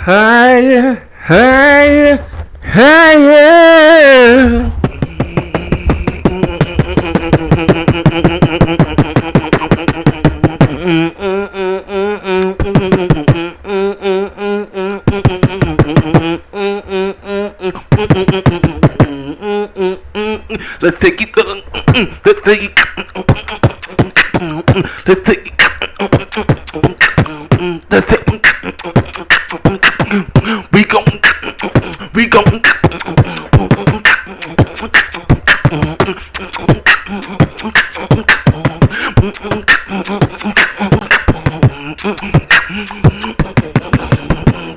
Higher, higher, higher. Let's take it. Let's take it. Let's take it. Let's take it. We gon'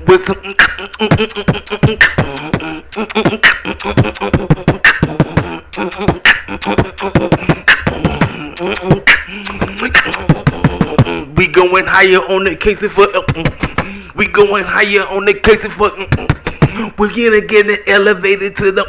with some we going higher on the case for we going higher on the case for we're gonna get it elevated to the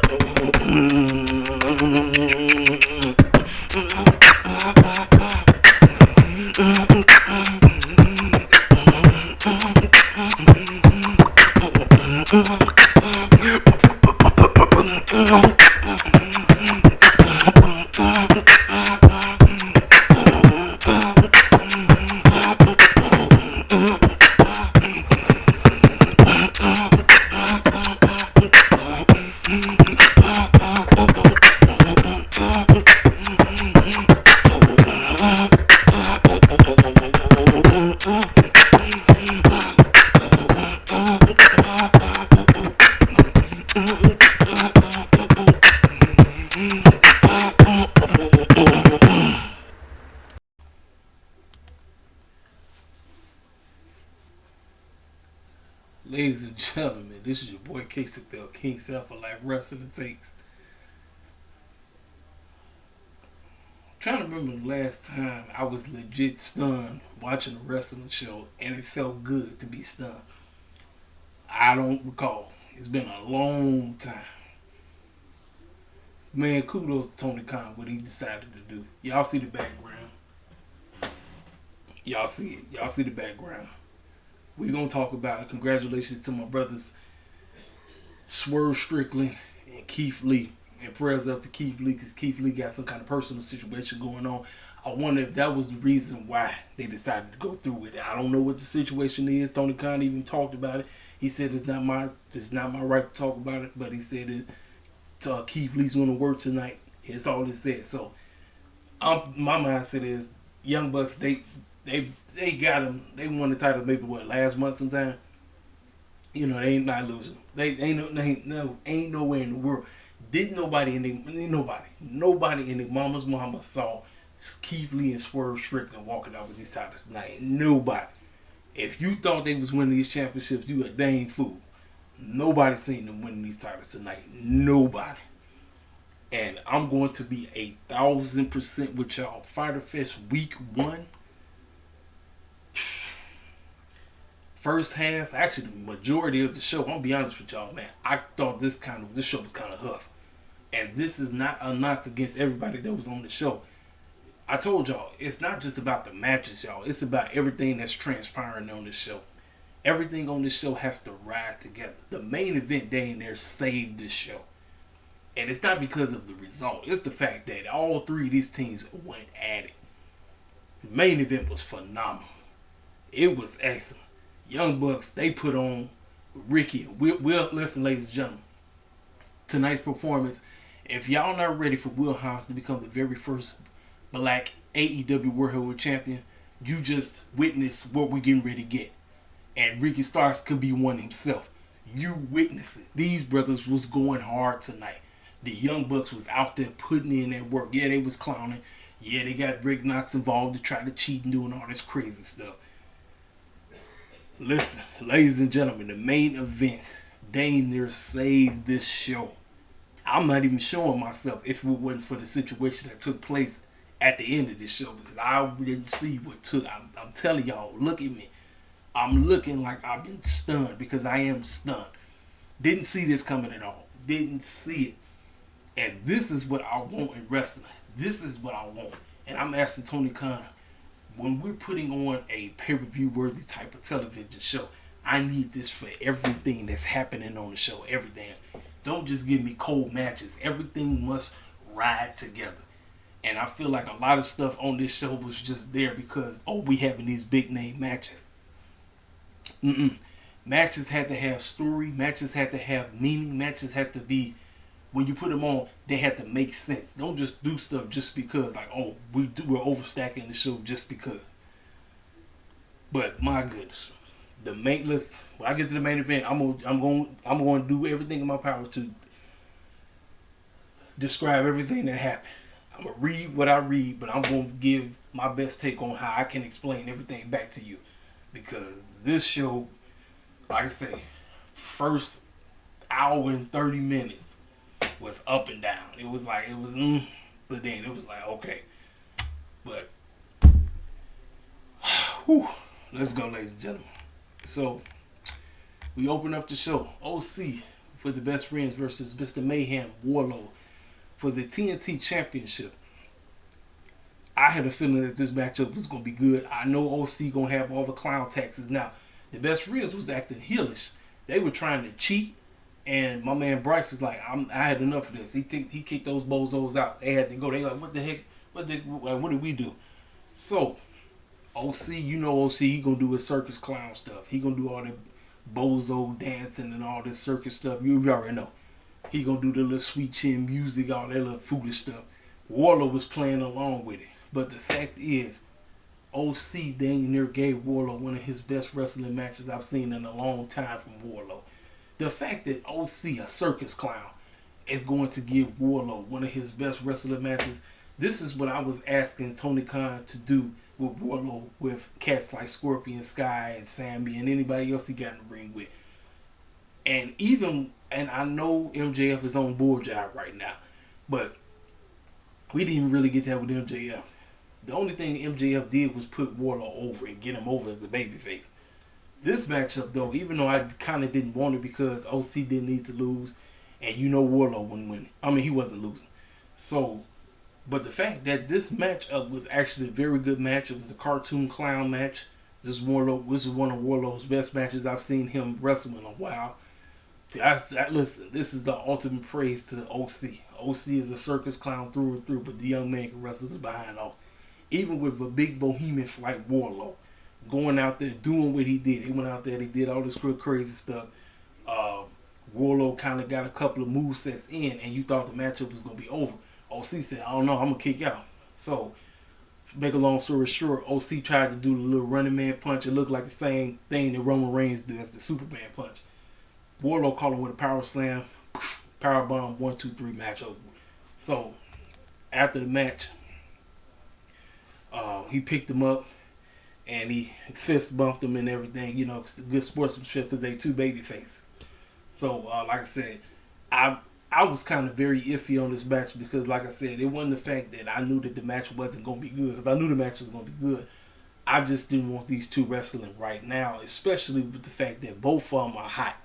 Ladies and gentlemen, this is your boy Casey Phil, King Self for Life Wrestling Takes. I'm trying to remember the last time I was legit stunned watching a wrestling show and it felt good to be stunned. I don't recall. It's been a long time. Man, kudos to Tony Khan, what he decided to do. Y'all see the background. Y'all see it. Y'all see the background. We're going to talk about it. Congratulations to my brothers Swerve Strickland and Keith Lee. And prayers up to Keith Lee because Keith Lee got some kind of personal situation going on. I wonder if that was the reason why they decided to go through with it. I don't know what the situation is. Tony Khan even talked about it. He said it's not my right to talk about it, but he said it. Keith Lee's going to work tonight. That's all he said. So my mindset is Young Bucks, they got him. They won the title maybe last month sometime. You know, they ain't not losing. They ain't nowhere in the world. Didn't nobody in the mama's mama saw Keith Lee and Swerve Strickland walking out with these titles tonight. Nobody. If you thought they was winning these championships, you a dang fool. Nobody seen them winning these titles tonight. Nobody. And I'm going to be 1,000% with y'all. Fyter Fest Week 1. First half, actually the majority of the show, I'm gonna be honest with y'all, man. I thought this show was kind of huff. And this is not a knock against everybody that was on the show. I told y'all, it's not just about the matches, y'all. It's about everything that's transpiring on this show. Everything on this show has to ride together. The main event day in there saved this show. And it's not because of the result. It's the fact that all three of these teams went at it. The main event was phenomenal. It was excellent. Young Bucks, they put on Ricky. We'll listen, ladies and gentlemen. Tonight's performance, if y'all not ready for Will House to become the very first black AEW World Heavyweight Champion, you just witnessed what we're getting ready to get. And Ricky Starks could be one himself. You witness it. These brothers was going hard tonight. The Young Bucks was out there putting in that work. Yeah, they was clowning. Yeah, they got Rick Knox involved to try to cheat and doing all this crazy stuff. Listen, ladies and gentlemen, the main event, dang near saved this show. I'm not even showing myself if it wasn't for the situation that took place at the end of this show because I didn't see what took. I'm telling y'all, look at me. I'm looking like I've been stunned because I am stunned. Didn't see this coming at all. Didn't see it. And this is what I want in wrestling. This is what I want. And I'm asking Tony Khan, when we're putting on a pay-per-view worthy type of television show, I need this for everything that's happening on the show. Everything. Don't just give me cold matches. Everything must ride together. And I feel like a lot of stuff on this show was just there because, we having these big name matches. Matches had to have story. Matches had to have meaning. Matches had to be, when you put them on, they had to make sense. Don't just do stuff just because, like, we're overstacking the show just because. But my goodness, the main list. When I get to the main event, I'm going to do everything in my power to describe everything that happened. I'm going to read what I read, but I'm going to give my best take on how I can explain everything back to you. Because this show, like I say, first hour and 30 minutes was up and down. It was like, but then it was like, okay. But, let's go, ladies and gentlemen. So, we open up the show. OC for the Best Friends versus Mr. Mayhem Warlow for the TNT Championship. I had a feeling that this matchup was going to be good. I know OC going to have all the clown taxes. Now, the Best Friends was acting heelish. They were trying to cheat. And my man Bryce was like, I had enough of this. He kicked those bozos out. They had to go. They like, what the heck? What did we do? So, OC, you know OC, he going to do his circus clown stuff. He going to do all the bozo dancing and all this circus stuff. You already know. He going to do the little sweet chin music, all that little foolish stuff. Warlow was playing along with it. But the fact is, OC dang near gave Warlow one of his best wrestling matches I've seen in a long time from Warlow. The fact that OC, a circus clown, is going to give Warlow one of his best wrestling matches, this is what I was asking Tony Khan to do with Warlow with cats like Scorpion Sky and Sammy and anybody else he got in the ring with. And I know MJF is on board job right now, but we didn't even really get that with MJF. The only thing MJF did was put Warlow over and get him over as a babyface. This matchup, though, even though I kind of didn't want it because OC didn't need to lose, and you know Warlow wouldn't win. I mean, he wasn't losing. So, but the fact that this matchup was actually a very good match. It was a cartoon clown match. This is one of Warlow's best matches I've seen him wrestle in a while. Listen, this is the ultimate praise to OC. OC is a circus clown through and through, but the young man can wrestle this behind all. Even with a big bohemian like Warlow, going out there doing what he did. He went out there, he did all this crazy stuff. Warlow kind of got a couple of movesets in, and you thought the matchup was going to be over. OC said, I don't know, I'm going to kick out. So, make a long story short, OC tried to do the little running man punch. It looked like the same thing that Roman Reigns does, the Superman punch. Warlow caught him with a power slam, power bomb, 1, 2, 3, match over. So, after the match, he picked him up and he fist bumped him and everything. You know, it's good sportsmanship because they two baby faces. So, like I said, I was kind of very iffy on this match because, like I said, it wasn't the fact that I knew that the match wasn't going to be good, because I knew the match was going to be good. I just didn't want these two wrestling right now, especially with the fact that both of them are hot.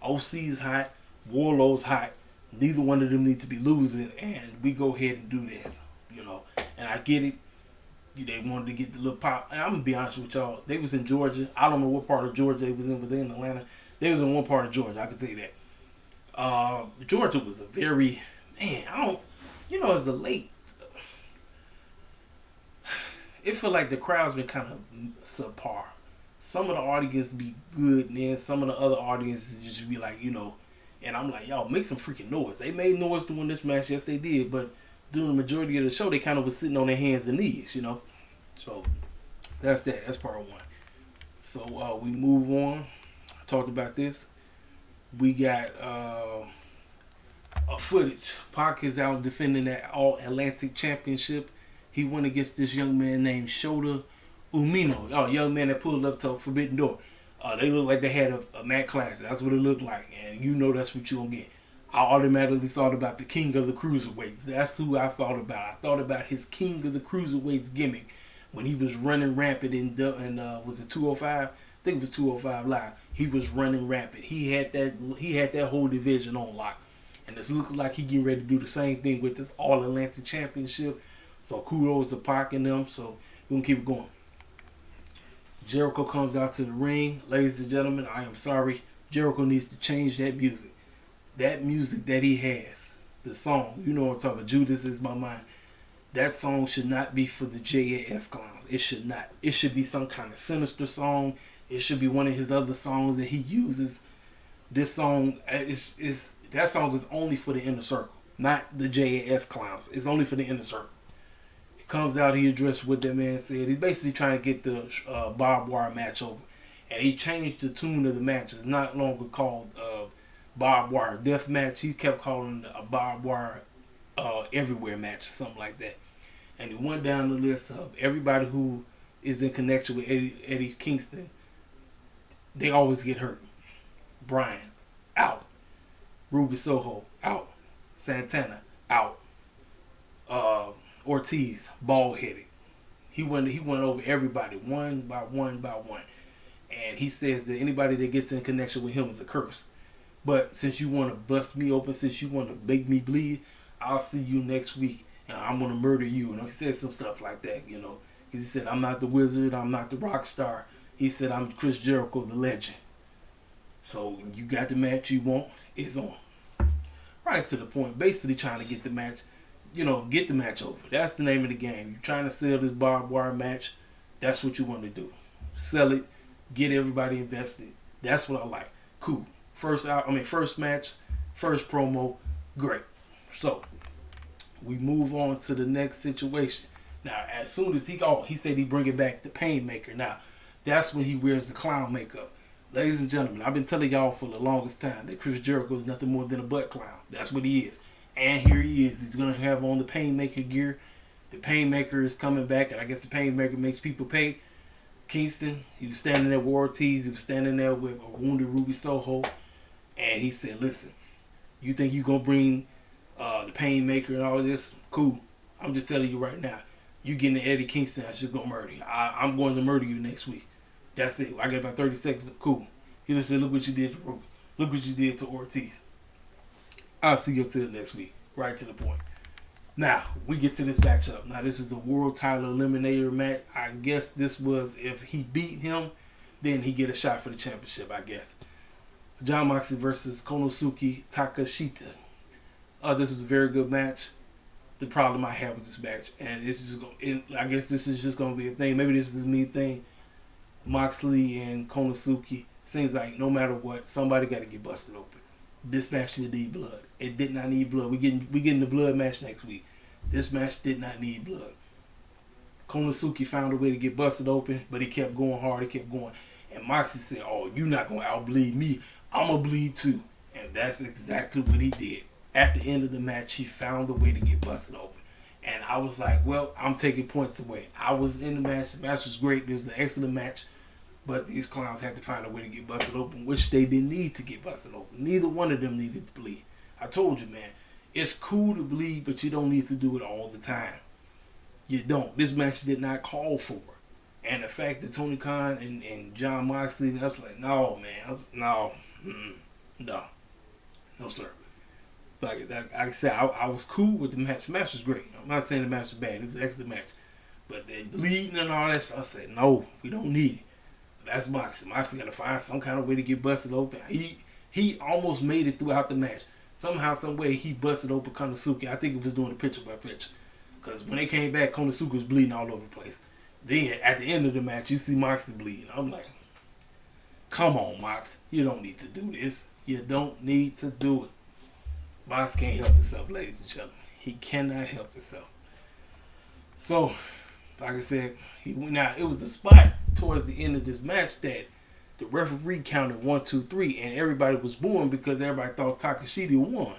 OC's hot, Warlow's hot. Neither one of them need to be losing, and we go ahead and do this, you know. And I get it. They wanted to get the little pop. And I'm going to be honest with y'all. They was in Georgia. I don't know what part of Georgia they was in. Was they in Atlanta? They was in one part of Georgia. I can tell you that. Georgia was a very, as a late, it feel like the crowd's been kind of subpar. Some of the audience be good, and then some of the other audiences just be like, and I'm like, y'all make some freaking noise. They made noise to win this match, yes they did, but during the majority of the show, they kind of was sitting on their hands and knees, So, that's that. That's part one. So, we move on. I talked about this. We got a footage. Pac is out defending that All-Atlantic Championship. He went against this young man named Shota Umino. Young man that pulled up to Forbidden Door. They look like they had a Matt Classic. That's what it looked like. And that's what you're going to get. I automatically thought about the King of the Cruiserweights. That's who I thought about. I thought about his King of the Cruiserweights gimmick when he was running rampant in was it 205? I think it was 205 Live. He was running rampant. He had that whole division on lock. And it looks like he getting ready to do the same thing with this All-Atlantic Championship. So kudos to Pac and them. So we're going to keep it going. Jericho comes out to the ring. Ladies and gentlemen, I am sorry. Jericho needs to change that music. That music that he has, the song, you know what I'm talking about, Judas Is My Mind. That song should not be for the JAS clowns. It should not. It should be some kind of sinister song. It should be one of his other songs that he uses. This song that song is only for the inner circle, not the JAS clowns. It's only for the inner circle. He comes out, he addressed what that man said. He's basically trying to get the barbed wire match over. And he changed the tune of the match. It's not longer called barbed wire death match. He kept calling it a barbed wire everywhere match, something like that. And he went down the list of everybody who is in connection with Eddie Kingston. They always get hurt. Bryan, out. Ruby Soho, out. Santana, out. Ortiz, bald-headed. He went over everybody one by one by one. And he says that anybody that gets in connection with him is a curse. But since you want to bust me open, since you want to make me bleed, I'll see you next week and I'm going to murder you. And he said some stuff like that, you know. He said, I'm not the wizard, I'm not the rock star. He said, I'm Chris Jericho, the legend. So you got the match you want, it's on. Right to the point, basically trying to get the match, get the match over. That's the name of the game. You're trying to sell this barbed wire match. That's what you want to do. Sell it, get everybody invested. That's what I like. Cool. First match, first promo, great. So we move on to the next situation. Now, as soon as he said he bring it back the Painmaker. Now, that's when he wears the clown makeup. Ladies and gentlemen, I've been telling y'all for the longest time that Chris Jericho is nothing more than a butt clown. That's what he is. And here he is. He's going to have on the Painmaker gear. The Painmaker is coming back, and I guess the Painmaker makes people pay. Kingston, he was standing there with Ortiz. He was standing there with a wounded Ruby Soho. And he said, listen, you think you're going to bring the Painmaker and all this? Cool. I'm just telling you right now. You getting to Eddie Kingston, I'm just going to murder you. I'm going to murder you next week. That's it. I got about 30 seconds. Cool. He just said, look what you did to Ruby. Look what you did to Ortiz. I'll see you till next week. Right to the point. Now, we get to this matchup. Now, this is a world title eliminator match. I guess this was, if he beat him, then he get a shot for the championship, I guess. Jon Moxley versus Konosuke Takashita. This is a very good match. The problem I have with this match, and it's just I guess this is just going to be a thing. Maybe this is a me thing. Moxley and Konosuke, seems like no matter what, somebody got to get busted open. This match didn't need blood. It did not need blood. We getting the blood match next week. This match did not need blood. Konosuke found a way to get busted open, but he kept going hard. He kept going. And Moxley said, oh, you're not going to outbleed me. I'm going to bleed too. And that's exactly what he did. At the end of the match, he found a way to get busted open. And I was like, well, I'm taking points away. I was in the match. The match was great. It was an excellent match. But these clowns had to find a way to get busted open, which they didn't need to get busted open. Neither one of them needed to bleed. I told you, man, it's cool to bleed, but you don't need to do it all the time. You don't. This match did not call for it. And the fact that Tony Khan and Jon Moxley, I was like, no, man. No, sir. Like I said, I was cool with the match. The match was great. I'm not saying the match was bad. It was an excellent match. But the bleeding and all that stuff, I said, no, we don't need it. That's Moxley. Moxley got to find some kind of way to get busted open. He almost made it throughout the match. Somehow, some way, he busted open Konosuke. I think it was doing the picture by picture. Because when they came back, Konosuke was bleeding all over the place. Then, at the end of the match, you see Moxley bleeding. I'm like, come on, Mox. You don't need to do this. You don't need to do it. Mox can't help himself, ladies and gentlemen. He cannot help himself. So, like I said, it was a spot towards the end of this match that the referee counted 1, 2, 3, and everybody was booing because everybody thought Takashita won.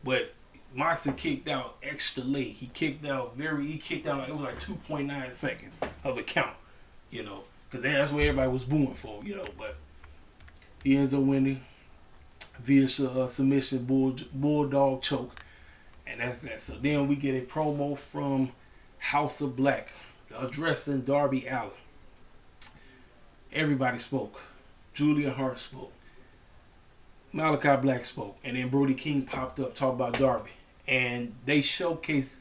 But Moxley kicked out extra late. He kicked out it was like 2.9 seconds of a count, because that's what everybody was booing for, but he ends up winning via submission, bulldog choke, and that's that. So then we get a promo from House of Black addressing Darby Allin. Everybody spoke. Julia Hart spoke. Malachi Black spoke. And then Brody King popped up, talked about Darby. And they showcased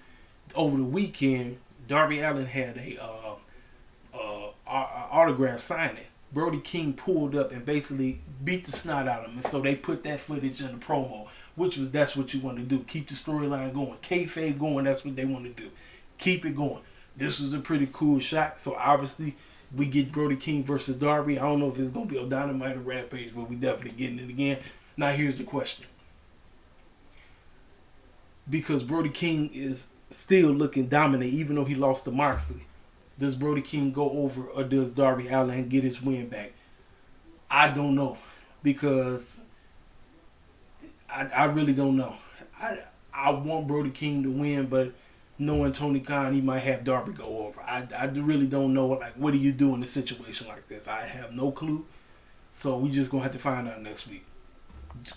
over the weekend, Darby Allin had a autograph signing. Brody King pulled up and basically beat the snot out of him, and so they put that footage in the promo, that's what you want to do. Keep the storyline going, kayfabe going. That's what they want to do. Keep it going. This was a pretty cool shot. So obviously we get Brody King versus Darby. I don't know if it's gonna be a Dynamite or Rampage, but we definitely getting it again. Now here's the question: because Brody King is still looking dominant, even though he lost to Moxie. Does Brody King go over, or does Darby Allin get his win back? I don't know, because I really don't know. I want Brody King to win, but knowing Tony Khan, he might have Darby go over. I really don't know. Like, what do you do in a situation like this? I have no clue. So we just gonna have to find out next week.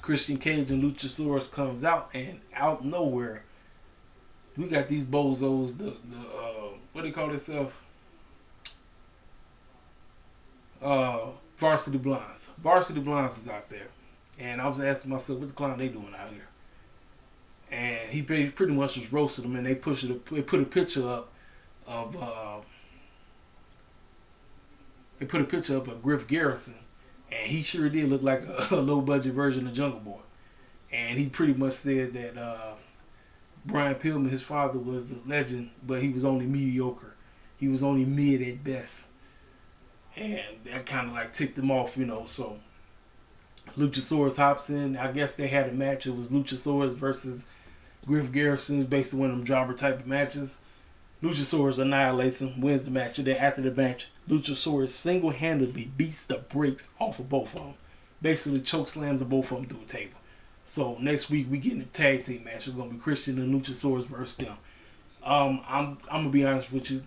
Christian Cage and Luchasaurus comes out, and out of nowhere, we got these bozos. The what do they call themselves? Varsity Blondes. Varsity Blondes is out there, and I was asking myself, what the clown they doing out here? And he pretty much just roasted them, and they put a picture up of Griff Garrison, and he sure did look like a low budget version of Jungle Boy. And he pretty much said that Brian Pillman, his father, was a legend, but he was only mediocre. He was only mid at best. And that kind of like ticked him off, so Luchasaurus hops in. I guess they had a match. It was Luchasaurus versus Griff Garrison, basically one of them jobber type of matches. Luchasaurus annihilates him, wins the match, and then after the match, Luchasaurus single-handedly beats the brakes off of both of them. Basically chokeslams the both of them through a table. So next week we getting a tag team match. It's gonna be Christian and Luchasaurus versus them. I'm gonna be honest with you.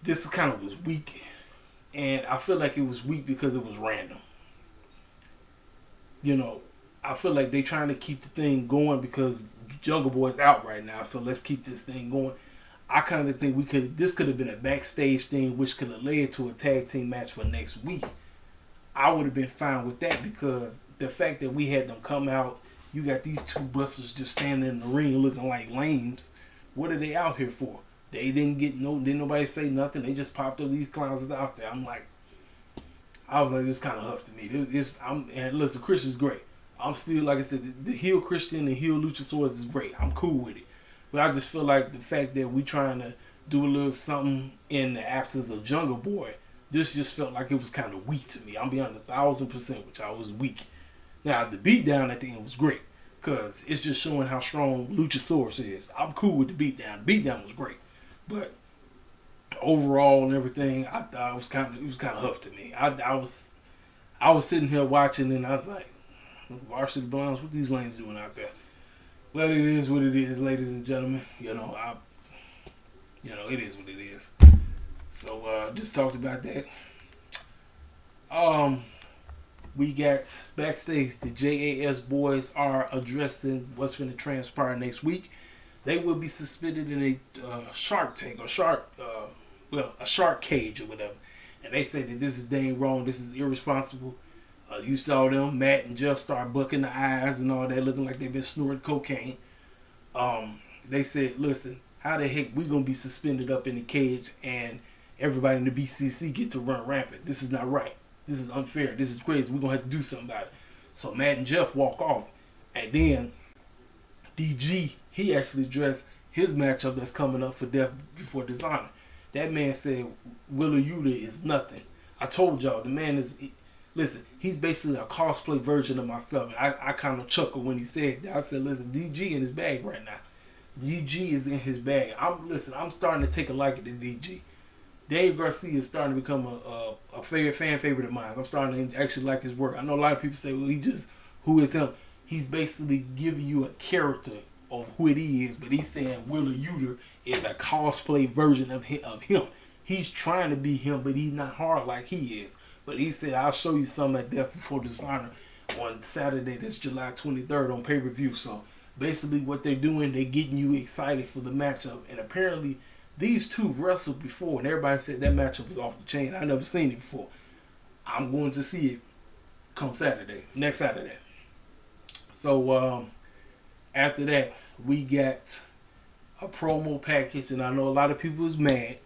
This kind of was weak, and I feel like it was weak because it was random. I feel like they trying to keep the thing going because Jungle Boy's out right now, so let's keep this thing going. I kind of think this could have been a backstage thing, which could have led to a tag team match for next week. I would have been fine with that, because the fact that we had them come out, you got these two busters just standing in the ring looking like lames. What are they out here for? They didn't nobody say nothing. They just popped up, these clowns is out there. I was like, this kind of huff to me. And listen, Christian's great. I'm still, like I said, the heel Christian and heel Luchasaurus is great. I'm cool with it. But I just feel like the fact that we trying to do a little something in the absence of Jungle Boy, this just felt like it was kind of weak to me. I'm beyond 1,000%, which I was weak. Now, the beatdown at the end was great, because it's just showing how strong Luchasaurus is. I'm cool with the beatdown. The beatdown was great. But overall and everything, I thought it was kind of huff to me. I was sitting here watching, and I was like, Varsity Blondes, what these lanes doing out there? Well, it is what it is, ladies and gentlemen. It is what it is. So just talked about that. We got backstage. The JAS boys are addressing what's going to transpire next week. They will be suspended in a shark tank, or a shark cage or whatever. And they say that this is dang wrong. This is irresponsible. You saw them, Matt and Jeff, start bucking the eyes and all that, looking like they've been snorting cocaine. They said, listen, how the heck we going to be suspended up in the cage and everybody in the BCC gets to run rampant? This is not right. This is unfair. This is crazy. We're going to have to do something about it. So Matt and Jeff walk off. And then DG, he actually addressed his matchup that's coming up for Death Before Dishonor. That man said Willa Yuta is nothing. I told y'all, the man is... Listen, he's basically a cosplay version of myself. And I kind of chuckled when he said that. I said, listen, DG in his bag right now. DG is in his bag. I'm starting to take a liking to DG. Dave Garcia is starting to become a fan favorite of mine. I'm starting to actually like his work. I know a lot of people say, well, who is him? He's basically giving you a character of who it is, but he's saying Willa Yuta is a cosplay version of him. He's trying to be him, but he's not hard like he is. But he said, I'll show you something at Death Before Dishonor on Saturday. That's July 23rd on pay-per-view. So basically what they're doing, they're getting you excited for the matchup. And apparently these two wrestled before, and everybody said that matchup was off the chain. I never seen it before. I'm going to see it come next Saturday. So after that, we got a promo package, and I know a lot of people was mad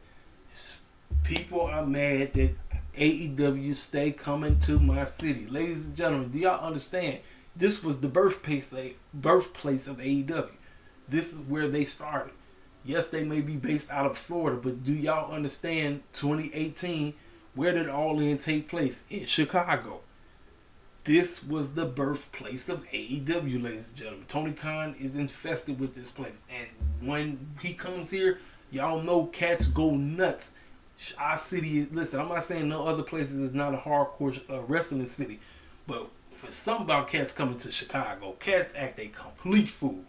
People are mad that AEW stay coming to my city. Ladies and gentlemen, do y'all understand? This was the birthplace of AEW. This is where they started. Yes, they may be based out of Florida, but do y'all understand 2018, where did All In take place? In Chicago. This was the birthplace of AEW, ladies and gentlemen. Tony Khan is infested with this place. And when he comes here, y'all know cats go nuts. Our city, listen, I'm not saying no other places is not a hardcore wrestling city, but for some about cats coming to Chicago, cats act a complete fool.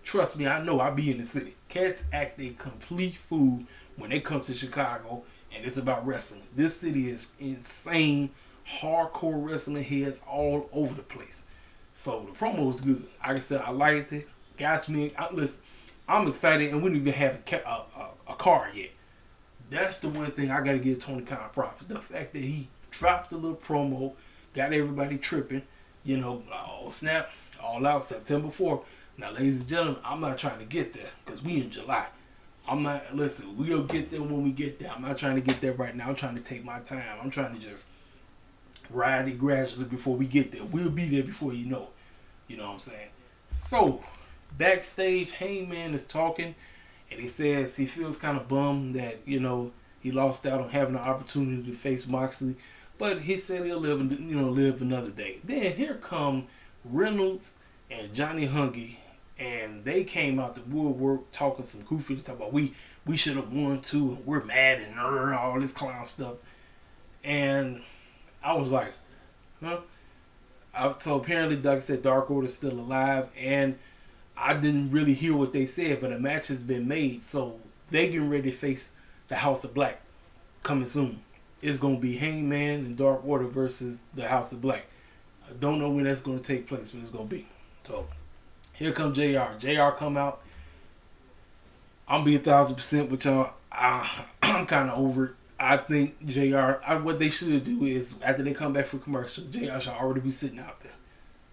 Trust me, I know I be in the city. Cats act a complete fool when they come to Chicago and it's about wrestling. This city is insane. Hardcore wrestling heads all over the place. So the promo was good. Like I said, I liked it. Guys, listen, I'm excited, and we don't even have a card yet. That's the one thing I got to give Tony Khan props. The fact that he dropped a little promo, got everybody tripping. You know, oh snap, all out September 4th. Now, ladies and gentlemen, I'm not trying to get there because we in July. We'll get there when we get there. I'm not trying to get there right now. I'm trying to take my time. I'm trying to just ride it gradually before we get there. We'll be there before you know it. You know what I'm saying? So, backstage, Hangman is talking, and he says he feels kind of bummed that, you know, he lost out on having the opportunity to face Moxley, but he said he'll live another day. Then here come Reynolds and Johnny Hungy, and they came out the woodwork talking some goofy stuff about we should have won too, and we're mad and all this clown stuff. And I was like, huh? So apparently, like I said, Dark Order's still alive, and I didn't really hear what they said, but a match has been made, so they getting ready to face the House of Black coming soon. It's going to be Hangman and Dark Order versus the House of Black. I don't know when that's going to take place, but it's going to be. So, here comes JR. JR come out. I'm be 1,000% with y'all. I'm kind of over it. I think JR, what they should do is, after they come back from commercial, JR should already be sitting out there.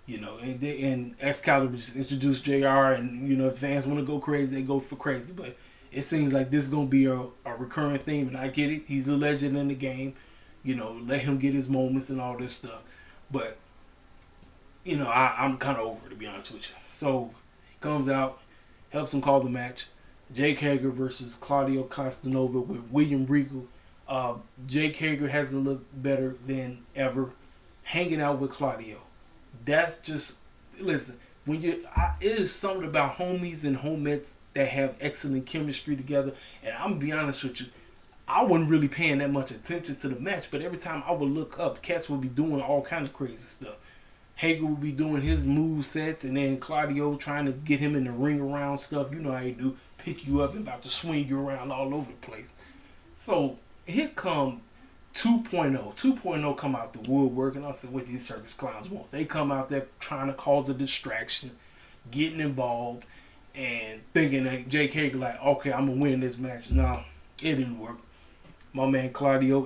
You know, and Excalibur just introduced JR, and, you know, if fans want to go crazy, they go for crazy. But it seems like this is going to be a recurring theme, and I get it. He's a legend in the game. You know, let him get his moments and all this stuff. But, you know, I'm kind of over it, to be honest with you. So, he comes out, helps him call the match. Jake Hager versus Claudio Costanova with William Regal. Jake Hager hasn't looked better than ever, hanging out with Claudio. That's just, listen, it is something about homies and homettes that have excellent chemistry together. And I'm going to be honest with you, I wasn't really paying that much attention to the match, but every time I would look up, cats would be doing all kinds of crazy stuff. Hager would be doing his move sets, and then Claudio trying to get him in the ring around stuff. You know how he do, pick you up and about to swing you around all over the place. So here come 2.0. 2.0 come out the woodwork, and I said, what these circus clowns want. They come out there trying to cause a distraction, getting involved, and thinking that Jake Hager like, okay, I'm going to win this match. No, it didn't work. My man Claudio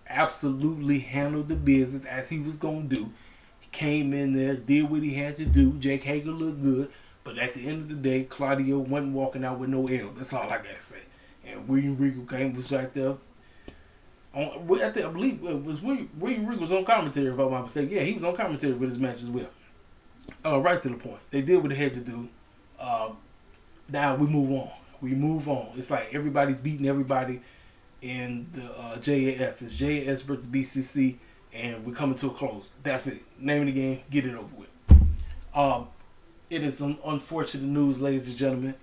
absolutely handled the business as he was going to do. He came in there, did what he had to do. Jake Hager looked good, but at the end of the day, Claudio wasn't walking out with no L. That's all I got to say. And William Regal was right there. I believe it was William Regal was on commentary, if I'm not mistaken. Yeah, he was on commentary for this match as well. Right to the point. They did what they had to do. Now we move on. It's like everybody's beating everybody in the JAS. It's JAS versus BCC, and we're coming to a close. That's it. Name of the game. Get it over with. It is some unfortunate news, ladies and gentlemen.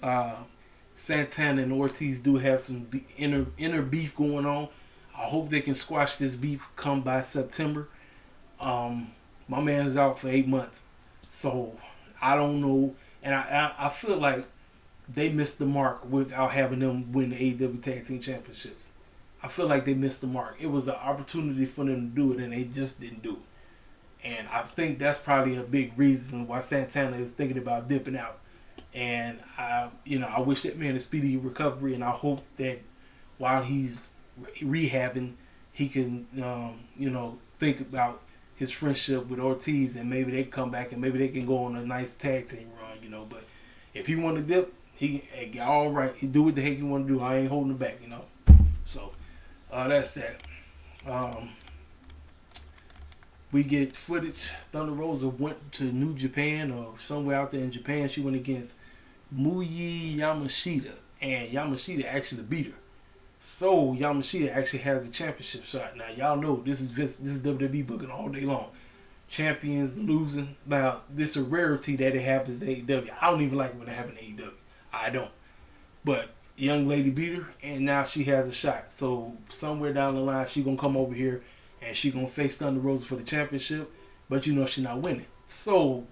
Santana and Ortiz do have some inner beef going on. I hope they can squash this beef come by September. My man's out for 8 months. So, I don't know. And I feel like they missed the mark without having them win the AEW Tag Team Championships. I feel like they missed the mark. It was an opportunity for them to do it, and they just didn't do it. And I think that's probably a big reason why Santana is thinking about dipping out. And I wish that man a speedy recovery, and I hope that while he's rehabbing, he can, think about his friendship with Ortiz, and maybe they come back and maybe they can go on a nice tag team run, But if he want to dip, all right. He do what the heck he want to do. I ain't holding him back, So, That's that. Um, we get footage. Thunder Rosa went to New Japan or somewhere out there in Japan. She went against Muyi Yamashita, and Yamashita actually beat her. So Yamashita actually has the championship shot. Now y'all know this is WWE booking all day long. Champions losing. Now this is a rarity that it happens in AEW. I don't even like it when it happens in AEW. I don't. But young lady beat her, and now she has a shot. So somewhere down the line, she gonna come over here and she gonna face Thunder Rosa for the championship. But you know she not winning. So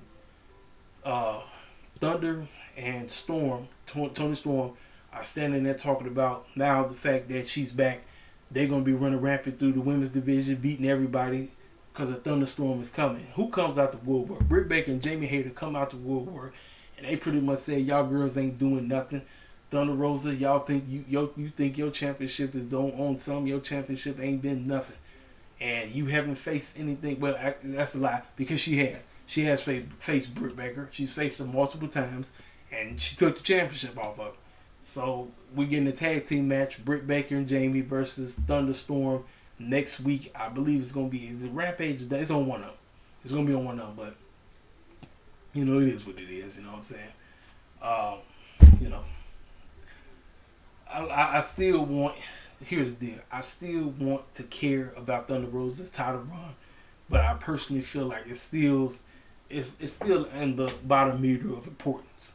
Thunder and Storm, Tony Storm, are standing there talking about now the fact that she's back. They're gonna be running rampant through the women's division, beating everybody because a thunderstorm is coming. Who comes out the woodwork? Britt Baker and Jamie Hayter come out the woodwork, and they pretty much say y'all girls ain't doing nothing. Thunder Rosa, y'all think you think your championship is on some. Your championship ain't been nothing, and you haven't faced anything. Well, that's a lie because she has. She has faced Britt Baker. She's faced her multiple times, and she took the championship off of her. So we getting a tag team match: Britt Baker and Jamie versus Thunderstorm next week. I believe it's gonna be. Is it Rampage? It's on one of them. It's gonna be on one of them, but you know it is what it is. You know what I'm saying? You know, I still want. Here's the deal. I still want to care about Thunder Rosa's title run, but I personally feel like it's still in the bottom meter of importance.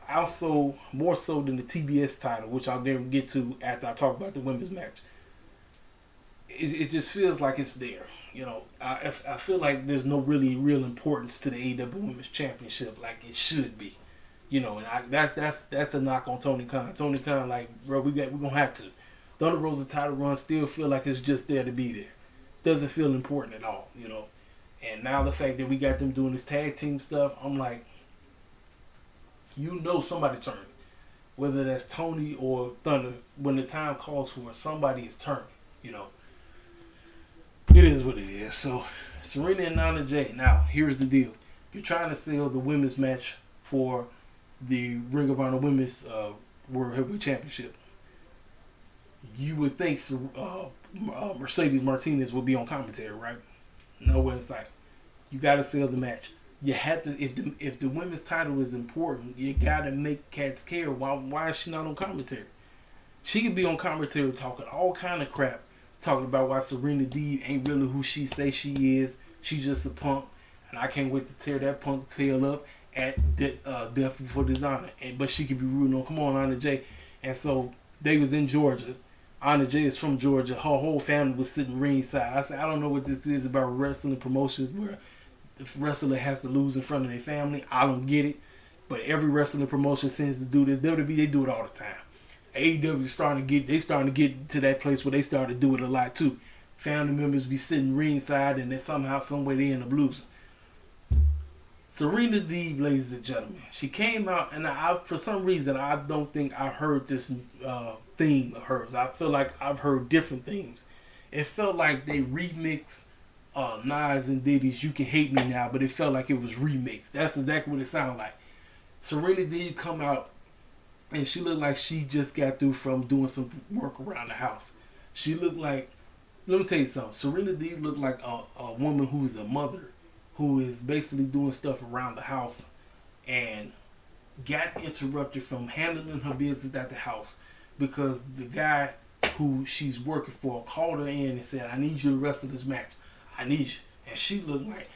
Also, more so than the TBS title, which I'll then get to after I talk about the women's match. It just feels like it's there. You know, I feel like there's no real importance to the AEW Women's Championship like it should be. You know, and that's a knock on Tony Khan. Tony Khan, like, bro, we're gonna have to. Thunder Rosa title run still feel like it's just there to be there. Doesn't feel important at all, you know. And now the fact that we got them doing this tag team stuff, I'm like, you know, somebody turning. Whether that's Tony or Thunder, when the time calls for it, somebody is turning. You know, it is what it is. So Serena and Nana Jay. Now here's the deal: you're trying to sell the women's match for the Ring of Honor Women's World Heavyweight Championship. You would think Mercedes Martinez would be on commentary, right? Nowhere in sight. You got to sell the match. You have to, if the women's title is important, you got to make cats care. Why is she not on commentary? She could be on commentary talking all kind of crap, talking about why Serena Deeb ain't really who she say she is. She's just a punk, and I can't wait to tear that punk tail up at Death Before Dishonor. But she could be rooting on, come on, Anna Jay. And so they was in Georgia. Anna Jay is from Georgia. Her whole family was sitting ringside. I said, I don't know what this is about wrestling promotions where the wrestler has to lose in front of their family. I don't get it. But every wrestling promotion tends to do this. WWE, they do it all the time. AEW is starting to get to that place where they start to do it a lot too. Family members be sitting ringside and then somehow, some way they end up losing. Serena Deeb, ladies and gentlemen, she came out, and for some reason I don't think I heard this theme of hers. I feel like I've heard different themes. It felt like they remixed Nas and Diddy's "You Can Hate Me Now," but it felt like it was remixed. That's exactly what it sounded like. Serena Deeb come out, and she looked like she just got through from doing some work around the house. She looked like, let me tell you something. Serena Deeb looked like a woman who's a mother, who is basically doing stuff around the house and got interrupted from handling her business at the house because the guy who she's working for called her in and said, I need you to wrestle this match. I need you. And she looked like,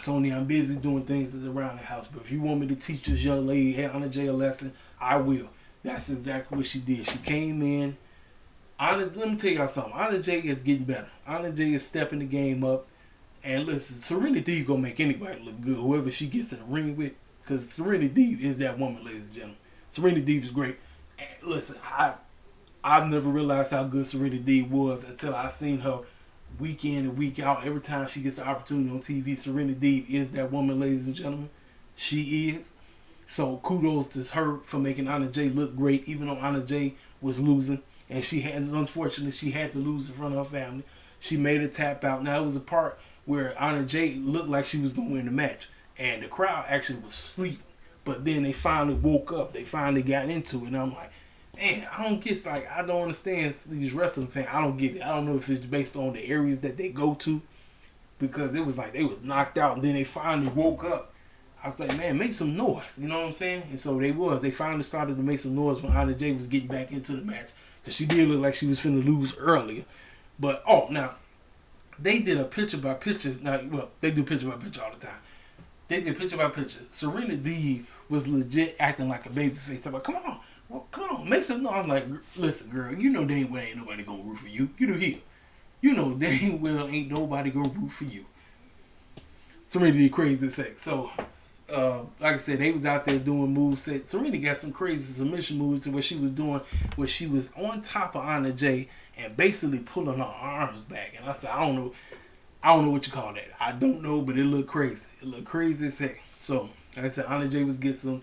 Tony, I'm busy doing things around the house, but if you want me to teach this young lady, Anna Jay, a lesson, I will. That's exactly what she did. She came in. Let me tell y'all something. Anna Jay is getting better. Anna Jay is stepping the game up. And listen, Serena Deeb gonna make anybody look good, whoever she gets in the ring with, because Serena Deeb is that woman, ladies and gentlemen. Serena Deeb is great. And listen, I've never realized how good Serena Deeb was until I seen her week in and week out. Every time she gets an opportunity on TV, Serena Deeb is that woman, ladies and gentlemen. She is. So kudos to her for making Anna Jay look great, even though Anna Jay was losing, and unfortunately she had to lose in front of her family. She made a tap out. Now it was a part where Anna Jay looked like she was going to win the match. And the crowd actually was asleep. But then they finally woke up. They finally got into it. And I'm like, man, I don't get, like, I don't understand these wrestling fans. I don't get it. I don't know if it's based on the areas that they go to, because it was like they was knocked out and then they finally woke up. I was like, man, make some noise. You know what I'm saying? And so they finally started to make some noise when Anna Jay was getting back into the match, because she did look like she was finna lose earlier. But, now, they did a picture by picture. Now, well, they do picture by picture all the time. They did picture by picture. Serena Deeb was legit acting like a babyface. I'm like, come on, make some noise. I'm like, listen, girl, you know dang well ain't nobody gonna root for you. You the heel. You know dang well ain't nobody gonna root for you. Serena did crazy sex. So, like I said, they was out there doing moves. Serena got some crazy submission moves where she was doing, where she was on top of Anna Jay and basically pulling her arms back. And I said, I don't know what you call that. I don't know, but it looked crazy. It looked crazy as heck. So, like I said, Anna Jay was getting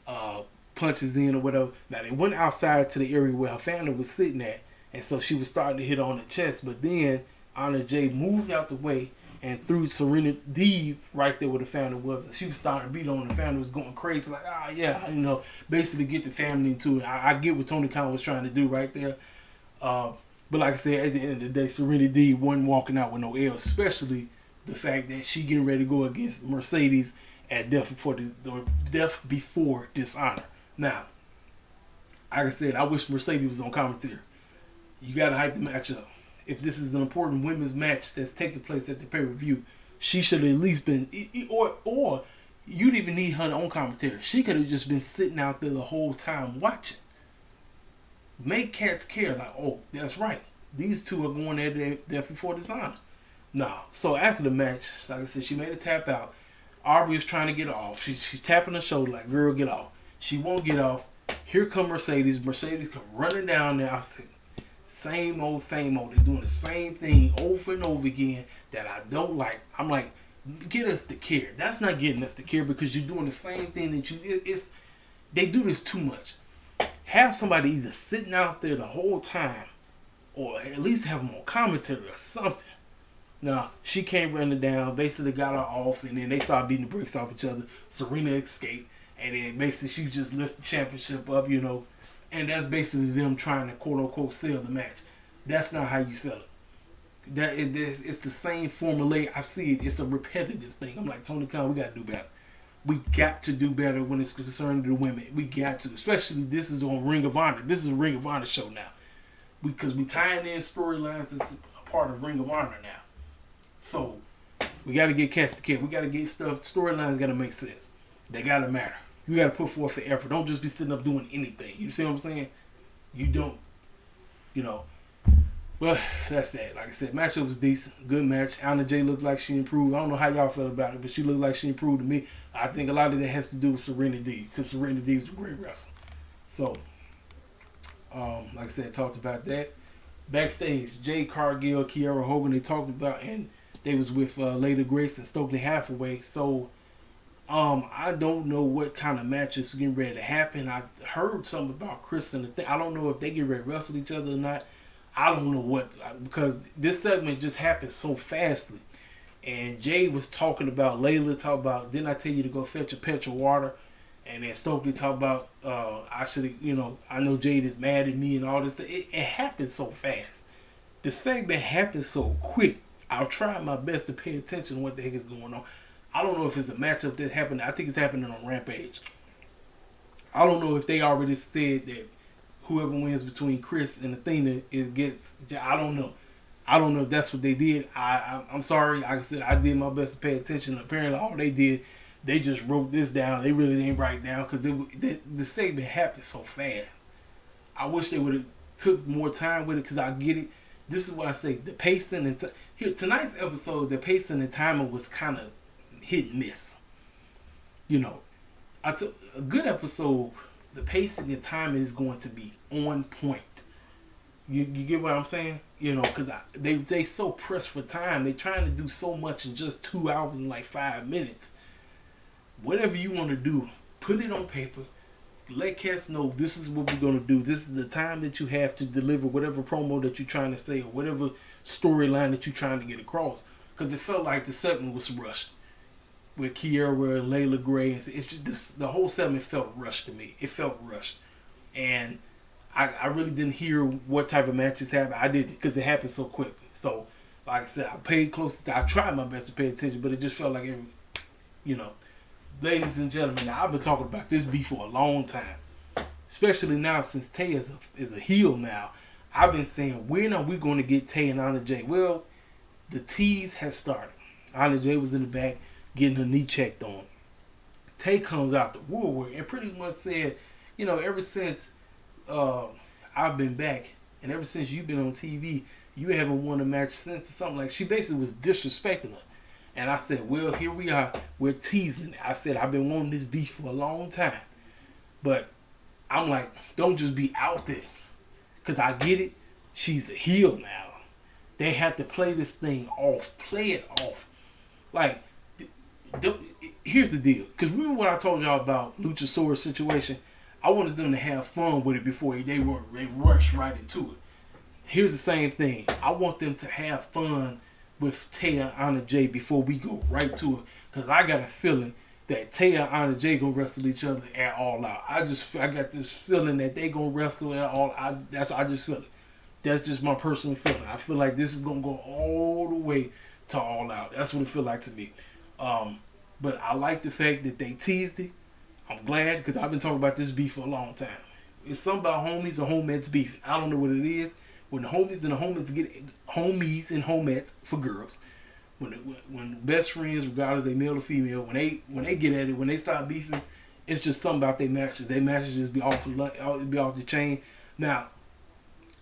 some punches in or whatever. Now, they went outside to the area where her family was sitting at, and so she was starting to hit on the chest. But then Anna Jay moved out the way and threw Serena Deeb right there where the family was. And she was starting to beat on the family, was going crazy. Like, yeah, basically get the family into it. I get what Tony Khan was trying to do right there. But like I said, at the end of the day, Serena Deeb wasn't walking out with no L, especially the fact that she getting ready to go against Mercedes at Death Before Dishonor. Now, like I said, I wish Mercedes was on commentary. You got to hype the match up. If this is an important women's match that's taking place at the pay-per-view, she should have at least been, or you'd even need her on commentary. She could have just been sitting out there the whole time watching. Make cats care, like, oh, that's right. These two are going there Before Dishonor. No. So after the match, like I said, she made a tap out. Aubrey is trying to get off. She's tapping her shoulder like, girl, get off. She won't get off. Here come Mercedes. Mercedes come running down there. I said, same old. They're doing the same thing over and over again that I don't like. I'm like, get us to care. That's not getting us to care, because you're doing the same thing that they do this too much. Have somebody either sitting out there the whole time, or at least have them on commentary or something. Now, she came running down, basically got her off, and then they started beating the brakes off each other. Serena escaped, and then basically she just lifted the championship up, and that's basically them trying to quote-unquote sell the match. That's not how you sell it. It's the same formula. I see it. It's a repetitive thing. I'm like, Tony Khan, we got to do better. We got to do better when it's concerned to the women. We got to. Especially this is on Ring of Honor. This is a Ring of Honor show now. Because we tying in storylines that's a part of Ring of Honor now. So, we got to get cast to care. We got to get stuff. Storylines got to make sense. They got to matter. You got to put forth the effort. Don't just be sitting up doing anything. You see what I'm saying? You don't. Well, that's it. Like I said, matchup was decent. Good match. Anna Jay looked like she improved. I don't know how y'all felt about it, but she looked like she improved to me. I think a lot of that has to do with Serena Deeb, because Serena Deeb is a great wrestler. So, like I said, talked about that. Backstage, Jay Cargill, Kiera Hogan, they talked about, and they was with Lady Grace and Stokely Hathaway. So, I don't know what kind of match is getting ready to happen. I heard something about Chris and the thing. I don't know if they get ready to wrestle each other or not. I don't know what, because this segment just happened so fastly. And Jay was talking about, Layla talked about, didn't I tell you to go fetch a petrol water? And then Stokely talked about, I know Jade is mad at me and all this. It happened so fast. The segment happened so quick. I'll try my best to pay attention to what the heck is going on. I don't know if it's a matchup that happened. I think it's happening on Rampage. I don't know if they already said that whoever wins between Chris and Athena gets. I don't know. I don't know if that's what they did. I'm sorry. Like I said, I did my best to pay attention. Apparently, all they did, they just wrote this down. They really didn't write down, because the segment happened so fast. I wish they would have took more time with it, because I get it. This is what I say. The pacing and tonight's episode, the pacing and timing was kind of hit and miss. I took a good episode. The pacing and timing is going to be on point. You get what I'm saying? Because they so pressed for time. They're trying to do so much in just 2 hours and like 5 minutes. Whatever you want to do, put it on paper. Let cats know this is what we're going to do. This is the time that you have to deliver whatever promo that you're trying to say, or whatever storyline that you're trying to get across. Because it felt like the segment was rushed. With Kiera and Layla Gray. It's just the whole segment felt rushed to me. It felt rushed. And I really didn't hear what type of matches happened. I didn't, because it happened so quickly. So, like I said, I paid close. I tried my best to pay attention, but it just felt like you know, ladies and gentlemen, now I've been talking about this beef for a long time, especially now since Tay is a heel now. I've been saying, when are we going to get Tay and Anna Jay? Well, the tease has started. Anna Jay was in the back getting her knee checked on. Tay comes out the woodwork and pretty much said, ever since I've been back and ever since you've been on TV, you haven't won a match since, or something like. She basically was disrespecting her. And I said, well, here we are. We're teasing. I said, I've been wanting this beef for a long time. But I'm like, don't just be out there. Because I get it. She's a heel now. They have to play this thing off. Play it off. Like, here's the deal. Because remember what I told y'all about Luchasaurus situation? I wanted them to have fun with it before they rush right into it. Here's the same thing. I want them to have fun with Tay and Anna Jay before we go right to it. Because I got a feeling that Tay and Anna Jay gonna wrestle each other at All Out. I got this feeling that they gonna wrestle at All Out. I just feel it. That's just my personal feeling. I feel like this is gonna go all the way to All Out. That's what it feel like to me. But I like the fact that they teased it. I'm glad, because I've been talking about this beef for a long time. It's something about homies or homettes beef. I don't know what it is. When the homies and the homies get homies and homettes for girls, when best friends, regardless they male or female, when they get at it, when they start beefing, it's just something about their matches. Their matches just be off the chain. Now,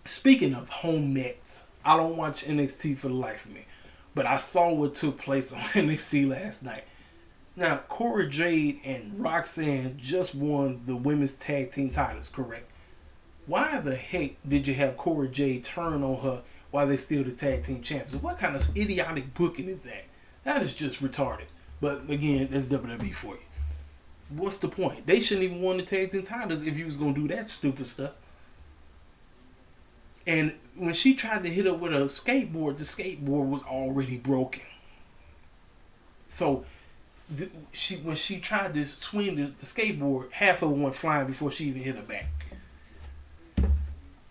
speaking of homettes, I don't watch NXT for the life of me, but I saw what took place on NXT last night. Now, Cora Jade and Roxanne just won the women's tag team titles, correct? Why the heck did you have Cora Jade turn on her while they still the tag team champions? What kind of idiotic booking is that? That is just retarded. But again, that's WWE for you. What's the point? They shouldn't even won the tag team titles if you was going to do that stupid stuff. And when she tried to hit her with a skateboard, the skateboard was already broken. So when she tried to swing the skateboard, half of it went flying before she even hit her back.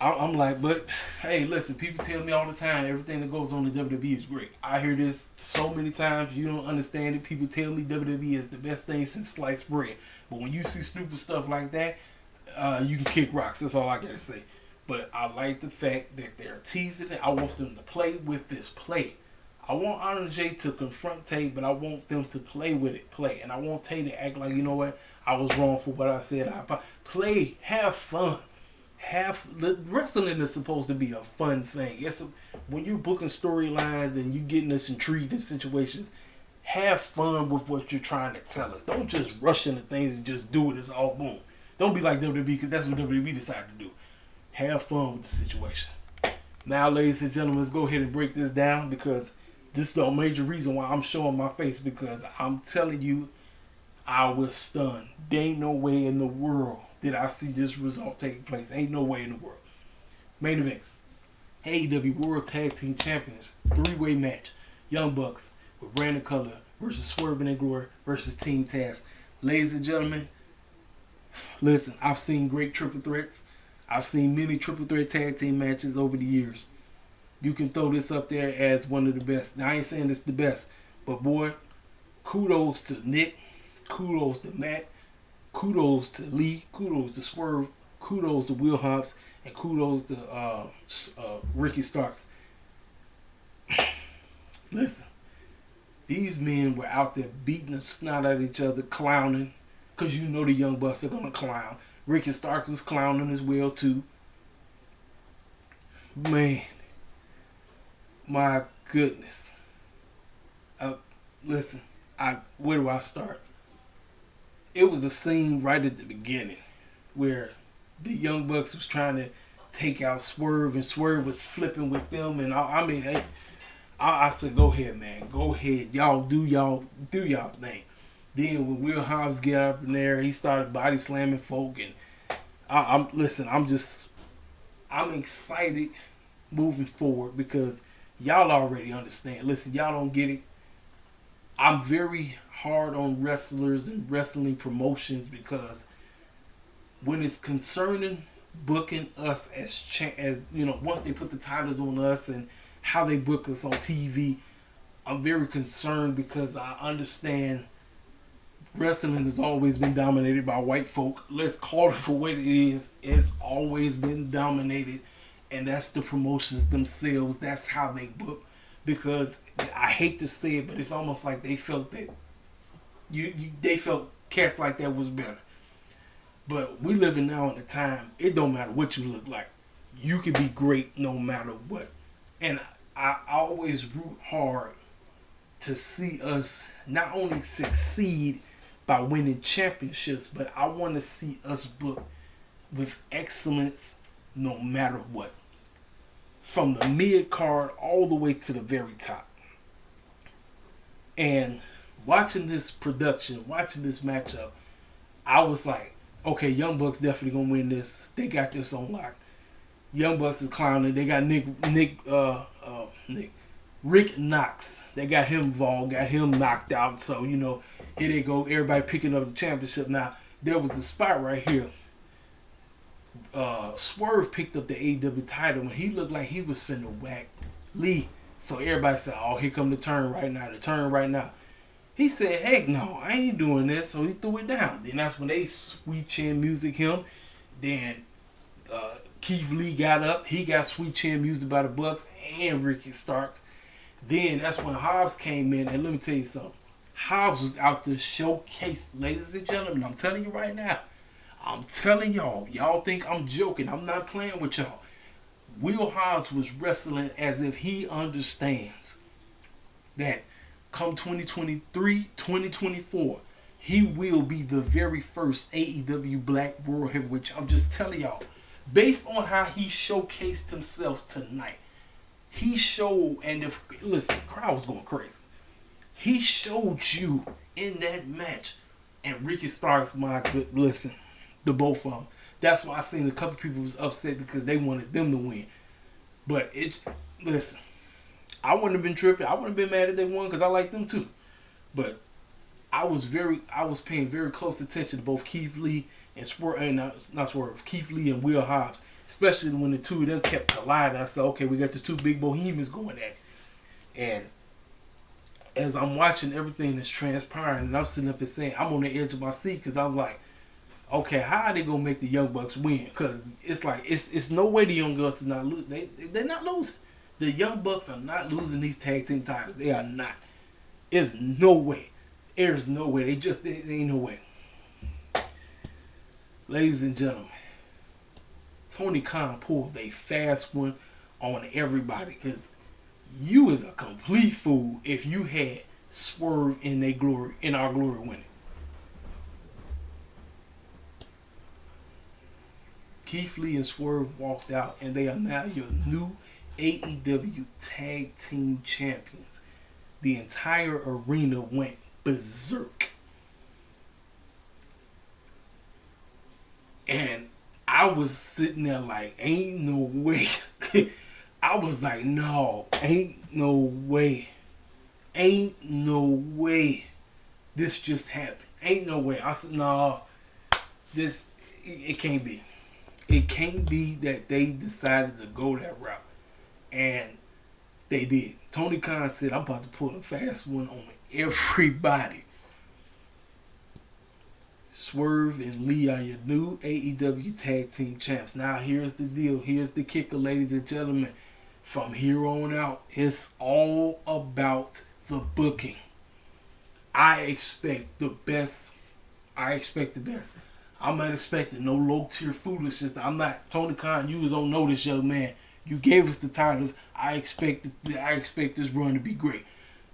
I'm like, but hey, listen, people tell me all the time everything that goes on in WWE is great. I hear this so many times, you don't understand it. People tell me WWE is the best thing since sliced bread. But when you see stupid stuff like that, you can kick rocks. That's all I gotta say. But I like the fact that they're teasing it. I want them to play with this play. I want Anna Jay to confront Tay, but I want them to play with it, play. And I want Tay to act like, you know what, I was wrong for what I said. Play, have fun. Wrestling is supposed to be a fun thing. When you're booking storylines and you getting us intrigued in situations, have fun with what you're trying to tell us. Don't just rush into things and just do it. It's all boom. Don't be like WWE, because that's what WWE decided to do. Have fun with the situation. Now, ladies and gentlemen, let's go ahead and break this down, because this is the major reason why I'm showing my face, because I'm telling you, I was stunned. There ain't no way in the world did I see this result taking place. Ain't no way in the world. Main event. AEW World Tag Team Champions. 3-way match. Young Bucks with Brandon Cutler versus Swerve and Glory versus Team Taz. Ladies and gentlemen, listen, I've seen great triple threats. I've seen many triple threat tag team matches over the years. You can throw this up there as one of the best. Now, I ain't saying it's the best, but boy, kudos to Nick, kudos to Matt, kudos to Lee, kudos to Swerve, kudos to Will Hobbs, and kudos to Ricky Starks. Listen, these men were out there beating the snot out of each other, clowning, because you know the Young Bucks are going to clown. Ricky Starks was clowning as well, too. Man, my goodness. Listen, where do I start? It was a scene right at the beginning where the Young Bucks was trying to take out Swerve, and Swerve was flipping with them, and I said, go ahead, man, go ahead, y'all do y'all thing. Then when Will Hobbs get up in there, he started body slamming folk, and I'm excited moving forward, because y'all already understand. Listen, y'all don't get it. I'm very hard on wrestlers and wrestling promotions, because when it's concerning booking us as you know, once they put the titles on us and how they book us on TV, I'm very concerned because I understand wrestling has always been dominated by white folk. Let's call it for what it is. It's always been dominated, and that's the promotions themselves. That's how they book. Because I hate to say it, but it's almost like they felt that they felt cats like that was better. But we living now in a time, it don't matter what you look like. You can be great no matter what. And I always root hard to see us not only succeed by winning championships, but I want to see us book with excellence no matter what. From the mid card all the way to the very top. And watching this production, watching this matchup, I was like, okay, Young Bucks definitely gonna win this. They got this on lock. Young Bucks is clowning. They got Rick Knox. They got him involved, got him knocked out. So, you know, here they go, everybody picking up the championship. Now, there was a spot right here. Swerve picked up the AEW title when he looked like he was finna whack Lee. So everybody said, oh, here come the turn right now. He said, heck no, I ain't doing this. So he threw it down. Then that's when they sweet chin music him. Then Keith Lee got up. He got sweet chin music by the Bucks and Ricky Starks. Then that's when Hobbs came in. And let me tell you something. Hobbs was out to showcase, ladies and gentlemen, I'm telling you right now. I'm telling y'all think I'm joking. I'm not playing with y'all. Will Hobbs was wrestling as if he understands that come 2023, 2024, he will be the very first AEW Black World Heavyweight. I'm just telling y'all, based on how he showcased himself tonight, he showed, and if, listen, the crowd was going crazy. He showed you in that match, and Ricky Starks, my good, listen, the both of them. That's why I seen a couple people was upset because they wanted them to win. But listen, I wouldn't have been tripping. I wouldn't have been mad if they won because I like them too. But I was paying very close attention to both Keith Lee and Keith Lee and Will Hobbs, especially when the two of them kept colliding. I said, okay, we got the two big bohemians going at it. And as I'm watching everything that's transpiring, and I'm sitting up and saying, I'm on the edge of my seat because I'm like, okay, how are they gonna make the Young Bucks win? Because it's like it's no way the Young Bucks is not losing. They're not losing. The Young Bucks are not losing these tag team titles. They are not. There's no way. There's no way. There ain't no way. Ladies and gentlemen, Tony Khan pulled a fast one on everybody because you is a complete fool if you had Swerve in our glory winning. Keith Lee and Swerve walked out, and they are now your new AEW Tag Team Champions. The entire arena went berserk. And I was sitting there like, ain't no way. I was like, no, ain't no way. Ain't no way this just happened. Ain't no way. I said, no, it can't be. It can't be that they decided to go that route. And they did. Tony Khan said, I'm about to pull a fast one on everybody. Swerve and Lee are your new AEW Tag Team Champs. Now, here's the deal. Here's the kicker, ladies and gentlemen. From here on out, it's all about the booking. I expect the best. I'm not expecting no low-tier foolishness. I'm not. Tony Khan, you don't know this, young man. You gave us the titles. I expect this run to be great.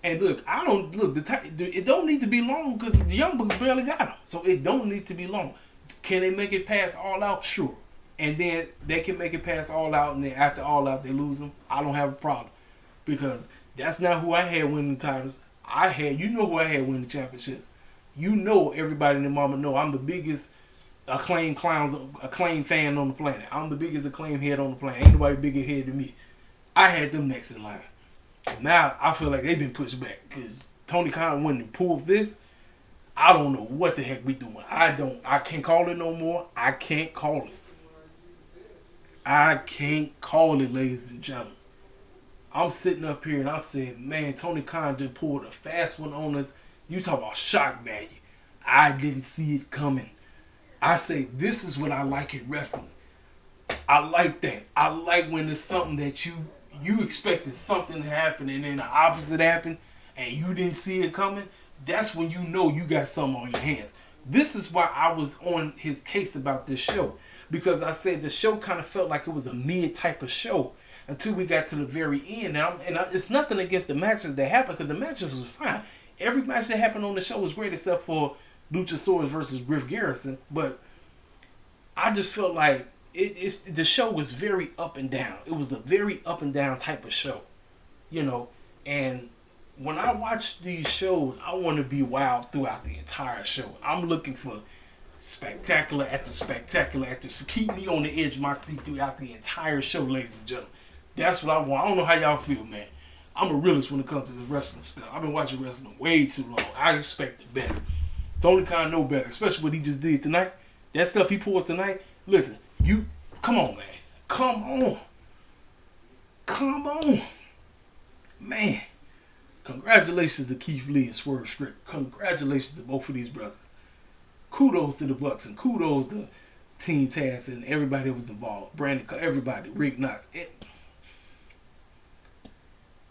And look, it don't need to be long because the Young Bucks barely got them. So it don't need to be long. Can they make it past All Out? Sure. And then they can make it past All Out, and then after All Out they lose them. I don't have a problem. Because that's not who I had winning the titles. You know who I had winning the championships. You know, everybody in the mama know I'm the biggest acclaimed fan on the planet. I'm the biggest acclaimed head on the planet. Ain't nobody bigger head than me. I had them next in line. Now I feel like they've been pushed back because Tony Khan went and pulled this. I don't know what the heck we doing. I can't call it no more. I can't call it. I can't call it, ladies and gentlemen. I'm sitting up here and I said, man, Tony Khan just pulled a fast one on us. You talk about shock value. I didn't see it coming. I say, this is what I like in wrestling. I like that. I like when it's something that you expected something to happen and then the opposite happened and you didn't see it coming. That's when you know you got something on your hands. This is why I was on his case about this show. Because I said the show kind of felt like it was a mid type of show until we got to the very end. It's nothing against the matches that happened because the matches was fine. Every match that happened on the show was great except for Luchasaurus versus Griff Garrison. But I just felt like the show was very up and down. It was a very up and down type of show. You know, and when I watch these shows, I want to be wild throughout the entire show. I'm looking for spectacular after spectacular after. So keep me on the edge of my seat throughout the entire show, ladies and gentlemen. That's what I want. I don't know how y'all feel, man. I'm a realist when it comes to this wrestling stuff. I've been watching wrestling way too long. I expect the best. Tony Khan know better, especially what he just did tonight. That stuff he pulled tonight. Listen, come on, man. Come on. Man. Congratulations to Keith Lee and Swerve Strickland. Congratulations to both of these brothers. Kudos to the Bucks and kudos to Team Taz and everybody that was involved. Brandon, everybody, Rick Knox.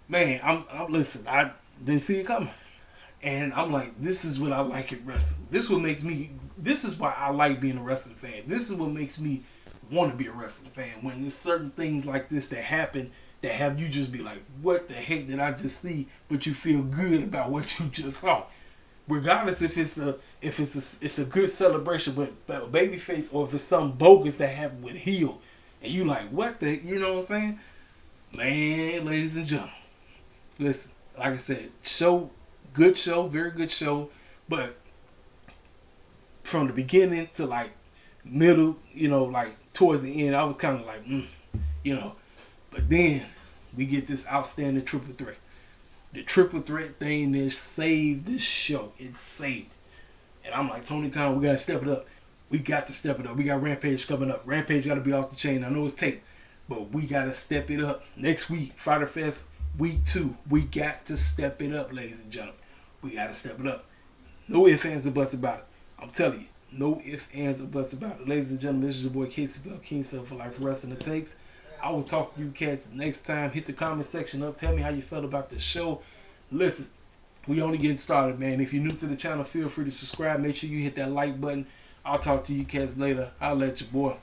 Man, listen, I didn't see it coming. And I'm like, this is what I like in wrestling. This is why I like being a wrestling fan. This is what makes me want to be a wrestling fan. When there's certain things like this that happen that have you just be like, what the heck did I just see? But you feel good about what you just saw. Regardless if it's a good celebration with a babyface or if it's something bogus that happened with heel. And you like, what the, you know what I'm saying? Man, ladies and gentlemen. Listen, like I said, good show, very good show. But from the beginning to like middle, you know, like towards the end, I was kind of like, you know. But then we get this outstanding triple threat. The triple threat thing that saved this show. It saved it. And I'm like, Tony Khan, we got to step it up. We got to step it up. We got Rampage coming up. Rampage got to be off the chain. I know it's taped, but we got to step it up. Next week, Fyter Fest, week 2. We got to step it up, ladies and gentlemen. We got to step it up. No ifs, ands, or buts about it. I'm telling you, no ifs, ands, or buts about it. Ladies and gentlemen, this is your boy Casey Bell, King for Life Wrestling It Takes. I will talk to you cats next time. Hit the comment section up. Tell me how you felt about the show. Listen, we only getting started, man. If you're new to the channel, feel free to subscribe. Make sure you hit that like button. I'll talk to you cats later. I'll let you, boy.